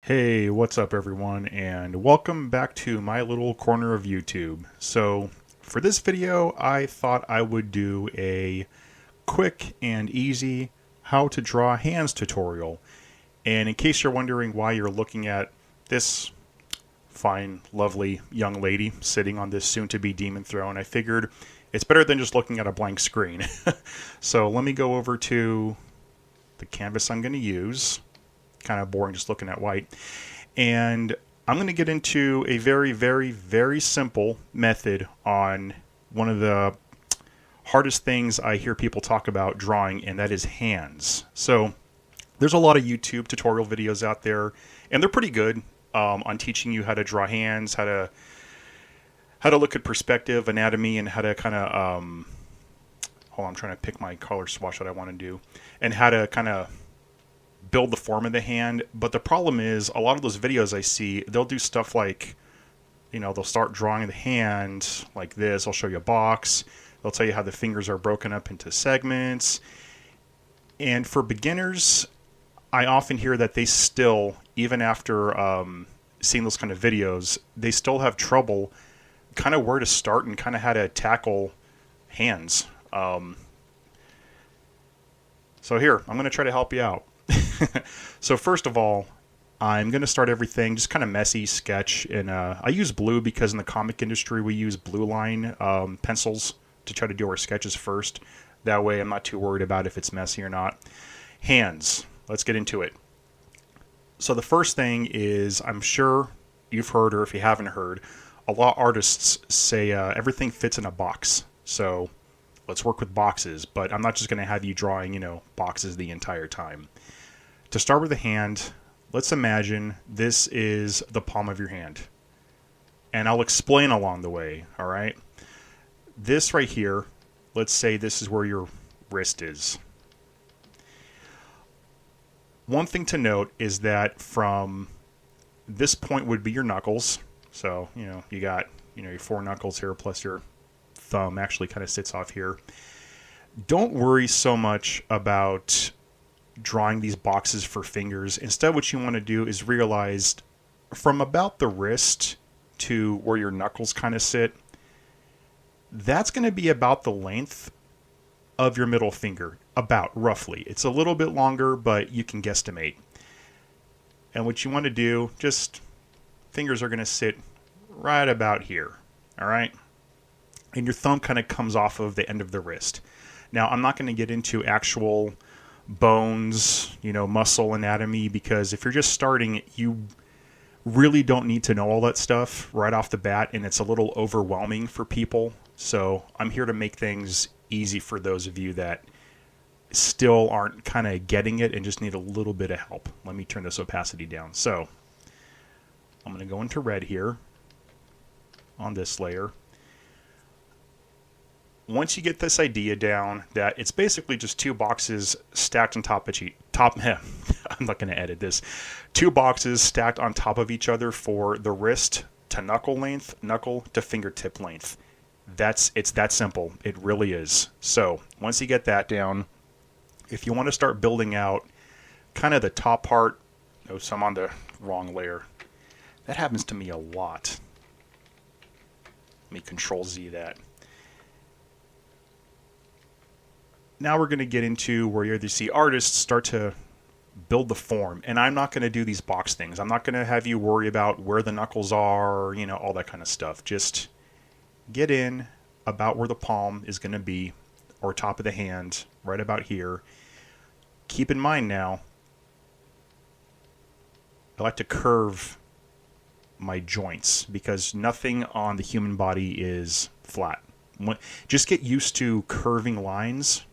Hey, what's up, everyone, and welcome back to my little corner of YouTube. So, for this video, I thought I would do a quick and easy how to draw hands tutorial. And in case you're wondering why you're looking at this fine, lovely young lady sitting on this soon-to-be demon throne, I figured it's better than just looking at a blank screen. So let me go over to the canvas I'm going to use. Kind of boring just looking at white. And I'm going to get into a very, very, very simple method on one of the hardest things I hear people talk about drawing, and that is hands. So there's a lot of YouTube tutorial videos out there, and they're pretty good on teaching you how to draw hands, how to look at perspective, anatomy, and how to kind of hold on, I'm trying to pick my color swatch that I want to do, and how to kind of build the form of the hand. But the problem is a lot of those videos I see, they'll do stuff like, they'll start drawing the hand like this. I'll show you a box. They'll tell you how the fingers are broken up into segments. And for beginners, I often hear that they still, even after seeing those kind of videos, they still have trouble kind of where to start and kind of how to tackle hands. So here, I'm going to try to help you out. So first of all, I'm going to start everything just kind of messy sketch. And I use blue because in the comic industry we use blue line pencils to try to do our sketches first. That way I'm not too worried about if it's messy or not. Hands. Let's get into it. So the first thing is, I'm sure you've heard, or if you haven't heard, a lot of artists say everything fits in a box. So let's work with boxes, but I'm not just going to have you drawing, boxes the entire time. To start with the hand, let's imagine this is the palm of your hand. And I'll explain along the way, all right? This right here, let's say this is where your wrist is. One thing to note is that from this point would be your knuckles. So, you got, your four knuckles here plus your thumb actually kind of sits off here. Don't worry so much about drawing these boxes for fingers. Instead, what you want to do is realize from about the wrist to where your knuckles kind of sit, that's going to be about the length of your middle finger, about roughly. It's a little bit longer, but you can guesstimate. And what you want to do, just fingers are going to sit right about here, all right? And your thumb kind of comes off of the end of the wrist. Now, I'm not going to get into actual bones, muscle anatomy, because if you're just starting, you really don't need to know all that stuff right off the bat, and it's a little overwhelming for people. So I'm here to make things easy for those of you that still aren't kind of getting it and just need a little bit of help. Let me turn this opacity down. So I'm going to go into red here on this layer. Once you get this idea down that it's basically just two boxes stacked on top of I'm not going to edit this. Two boxes stacked on top of each other for the wrist to knuckle length, knuckle to fingertip length. It's that simple. It really is. So once you get that down, if you want to start building out kind of the top part, so I'm on the wrong layer. That happens to me a lot. Let me Control Z that. Now we're going to get into where you see artists start to build the form. And I'm not going to do these box things. I'm not going to have you worry about where the knuckles are, all that kind of stuff. Just get in about where the palm is going to be, or top of the hand, right about here. Keep in mind now, I like to curve my joints because nothing on the human body is flat. Just get used to curving lines.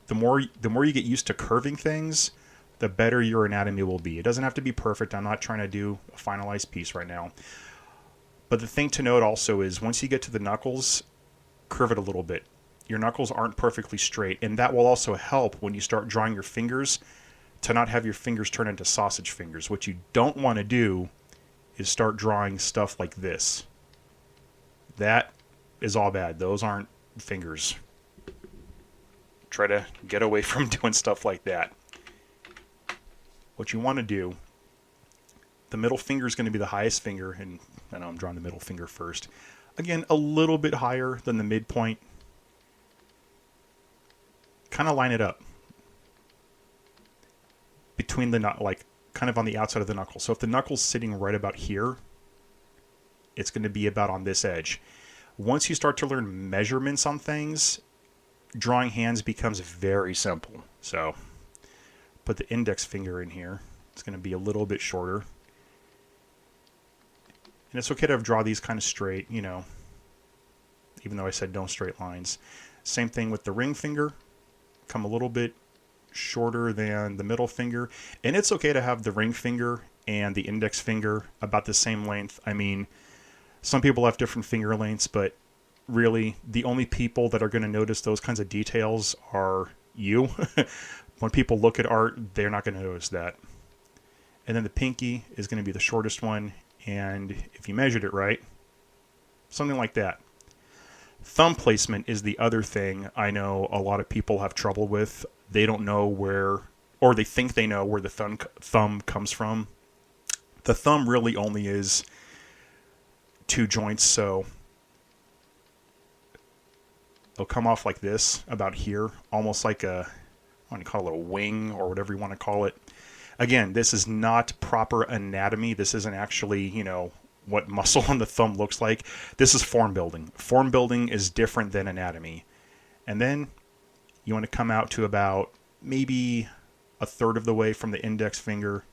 The more you get used to curving things, the better your anatomy will be. It doesn't have to be perfect. I'm not trying to do a finalized piece right now. But the thing to note also is once you get to the knuckles, curve it a little bit. Your knuckles aren't perfectly straight, and that will also help when you start drawing your fingers to not have your fingers turn into sausage fingers. What you don't want to do is start drawing stuff like this. That is all bad. Those aren't fingers. Try to get away from doing stuff like that. What you want to do The middle finger is going to be the highest finger, and I know I'm drawing the middle finger first. Again, a little bit higher than the midpoint. Kind of line it up between the like kind of on the outside of the knuckle. So if the knuckle's sitting right about here, it's going to be about on this edge. Once you start to learn measurements on things, drawing hands becomes very simple. So put the index finger in here. It's going to be a little bit shorter. And it's okay to draw these kind of straight, you know, even though I said no straight lines. Same thing with the ring finger. Come a little bit shorter than the middle finger. And it's okay to have the ring finger and the index finger about the same length. I mean, some people have different finger lengths, but really the only people that are going to notice those kinds of details are you. When people look at art, they're not going to notice that. And then the pinky is going to be the shortest one. And if you measured it right, something like that. Thumb placement is the other thing I know a lot of people have trouble with. They don't know where, or they think they know where the thumb comes from. The thumb really only is 2 joints, so it'll come off like this, about here, almost like a, I want to call it a wing or whatever you want to call it. Again, this is not proper anatomy. This isn't actually, you know, what muscle on the thumb looks like. This is form building. Form building is different than anatomy. And then you want to come out to about maybe 1/3 of the way from the index finger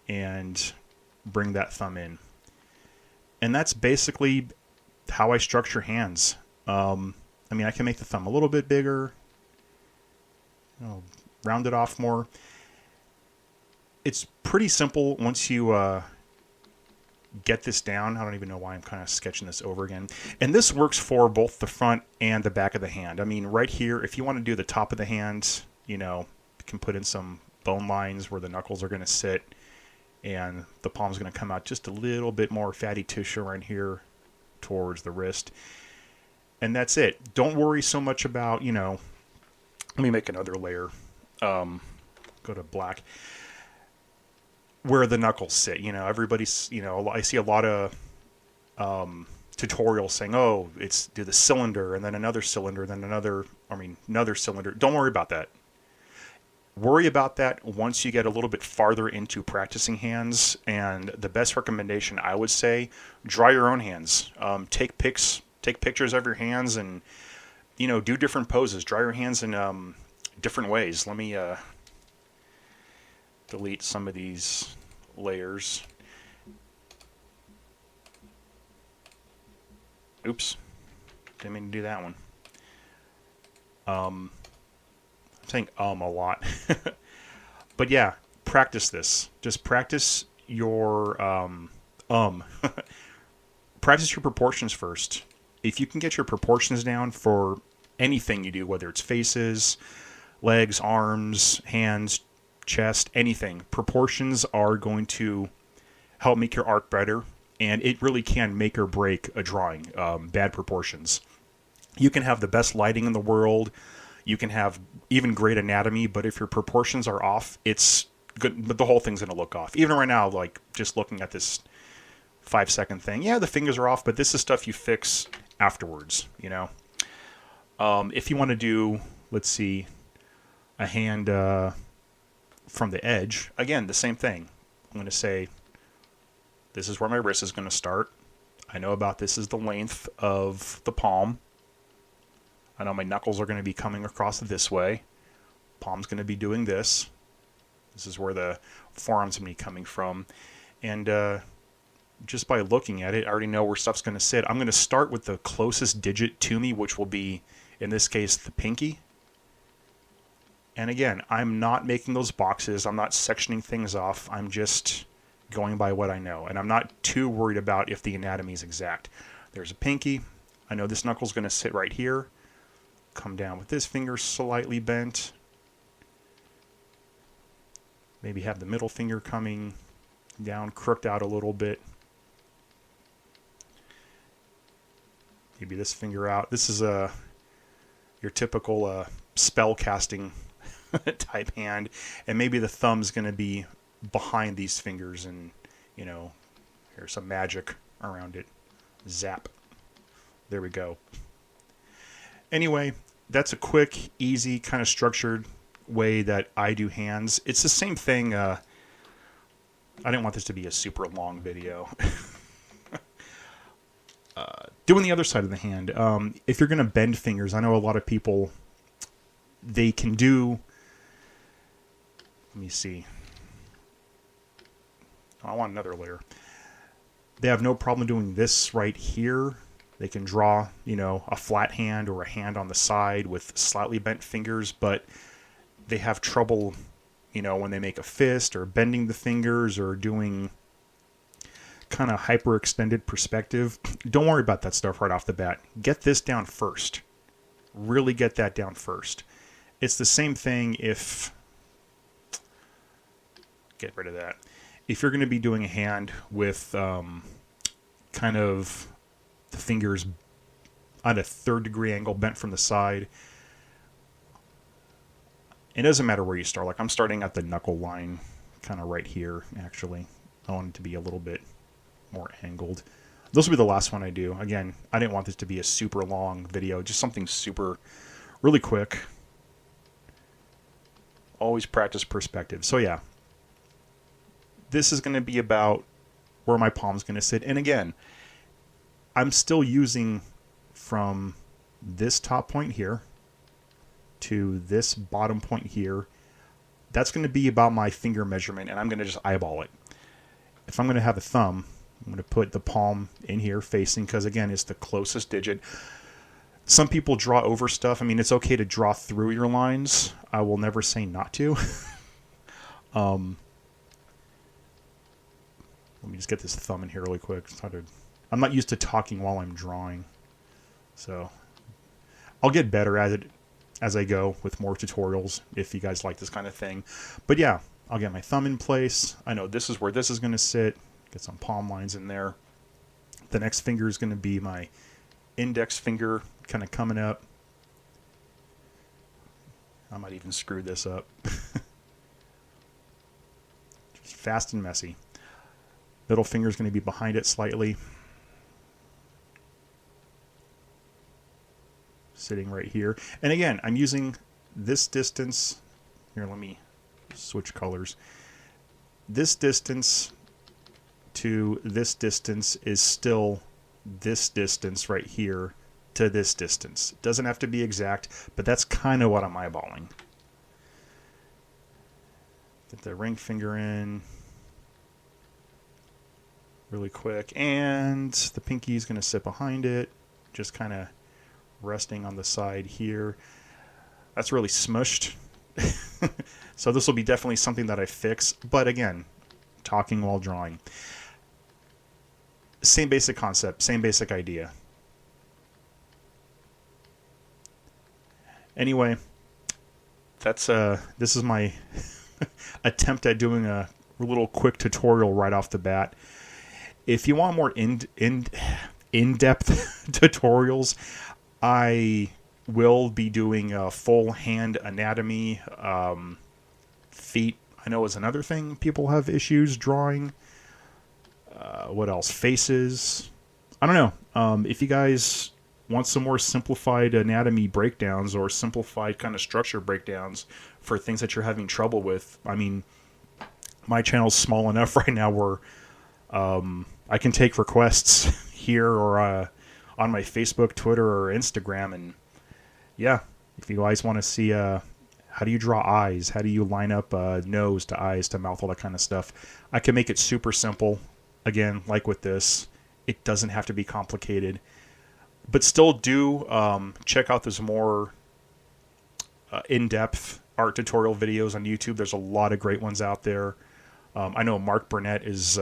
and bring that thumb in. And that's basically how I structure hands. I mean, I can make the thumb a little bit bigger, you know, round it off more. It's pretty simple once you get this down. I don't even know why I'm kind of sketching this over again. And this works for both the front and the back of the hand. I mean, right here, if you want to do the top of the hand, you know, you can put in some bone lines where the knuckles are going to sit and the palm's going to come out just a little bit more fatty tissue right here towards the wrist. And that's it. Don't worry so much about, you know, let me make another layer. Go to black. Where the knuckles sit, you know, everybody's, you know, I see a lot of tutorials saying, oh, it's do the cylinder and then another cylinder, then another cylinder. Don't worry about that. Worry about that once you get a little bit farther into practicing hands. And the best recommendation I would say, draw your own hands. Take pictures of your hands and, you know, do different poses. Draw your hands in different ways. Let me delete some of these layers. Oops. Didn't mean to do that one. I'm saying a lot. But yeah, practice this. Just practice your practice your proportions first. If you can get your proportions down for anything you do, whether it's faces, legs, arms, hands, chest, anything, proportions are going to help make your art better, and it really can make or break a drawing. Bad proportions. You can have the best lighting in the world, you can have even great anatomy, but if your proportions are off, it's good. The whole thing's going to look off. Even right now, like just looking at this 5-second thing, yeah, the fingers are off, but this is stuff you fix afterwards. You know, if you want to do, let's see, a hand from the edge, again, the same thing. I'm going to say, this is where my wrist is going to start. I know about this is the length of the palm. I know my knuckles are going to be coming across this way. Palm's going to be doing this. This is where the forearm's going to be coming from. And just by looking at it, I already know where stuff's going to sit. I'm going to start with the closest digit to me, which will be, in this case, the pinky. And again, I'm not making those boxes. I'm not sectioning things off. I'm just going by what I know. And I'm not too worried about if the anatomy is exact. There's a pinky. I know this knuckle's going to sit right here. Come down with this finger slightly bent. Maybe have the middle finger coming down, crooked out a little bit. Maybe this finger out. This is your typical spell casting type hand, and maybe the thumb's going to be behind these fingers, and you know, here's some magic around it. Zap. There we go. Anyway, that's a quick, easy, kind of structured way that I do hands. It's the same thing. I didn't want this to be a super long video. Doing the other side of the hand. If you're going to bend fingers, I know a lot of people, they can do... Let me see. I want another layer. They have no problem doing this right here. They can draw, you know, a flat hand or a hand on the side with slightly bent fingers, but they have trouble, you know, when they make a fist or bending the fingers or doing kind of hyperextended perspective. Don't worry about that stuff right off the bat. Get this down first. Really get that down first. It's the same thing if... Get rid of that. If you're going to be doing a hand with kind of the fingers at a third-degree angle bent from the side, it doesn't matter where you start. Like, I'm starting at the knuckle line, kind of right here, actually. I want it to be a little bit more angled. This will be the last one I do. Again, I didn't want this to be a super long video, just something super, really quick. Always practice perspective. So yeah, this is going to be about where my palm's going to sit. And again, I'm still using from this top point here to this bottom point here. That's going to be about my finger measurement, and I'm going to just eyeball it. If I'm going to have a thumb, I'm going to put the palm in here facing, because again, it's the closest digit. Some people draw over stuff. I mean, it's okay to draw through your lines. I will never say not to. Let me just get this thumb in here really quick. I'm not used to talking while I'm drawing, so I'll get better at it as I go with more tutorials if you guys like this kind of thing. But yeah, I'll get my thumb in place. I know this is where this is going to sit. Get some palm lines in there. The next finger is going to be my index finger, kind of coming up. I might even screw this up. Just fast and messy. Middle finger is going to be behind it slightly. Sitting right here. And again, I'm using this distance. Here, let me switch colors. This distance to this distance is still this distance right here to this distance. It doesn't have to be exact, but that's kind of what I'm eyeballing. Get the ring finger in really quick, and the pinky is going to sit behind it, just kind of resting on the side here. That's really smushed. So this will be definitely something that I fix, but again, talking while drawing. Same basic concept, same basic idea. Anyway, that's this is my attempt at doing a little quick tutorial right off the bat. If you want more in-depth tutorials, I will be doing a full hand anatomy. Feet, I know, is another thing people have issues drawing. What else? Faces. I don't know. If you guys want some more simplified anatomy breakdowns or simplified kind of structure breakdowns for things that you're having trouble with, I mean, my channel's small enough right now where I can take requests here or on my Facebook, Twitter, or Instagram. And yeah, if you guys want to see how do you draw eyes, how do you line up nose to eyes to mouth, all that kind of stuff, I can make it super simple. Again, like with this, it doesn't have to be complicated. But still do check out those more in-depth art tutorial videos on YouTube. There's a lot of great ones out there. I know Mark Burnett is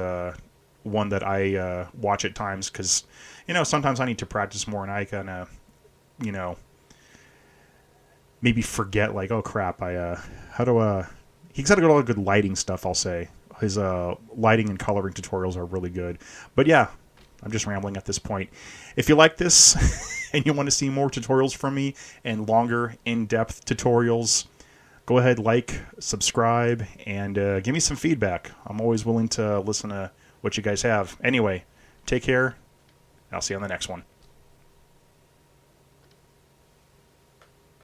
one that I watch at times because, you know, sometimes I need to practice more and I kind of, you know, maybe forget, like, oh crap, he's got a lot of good lighting stuff, I'll say. His lighting and coloring tutorials are really good. But yeah, I'm just rambling at this point. If you like this and you want to see more tutorials from me and longer, in-depth tutorials, go ahead, like, subscribe, and give me some feedback. I'm always willing to listen to what you guys have. Anyway, take care. I'll see you on the next one.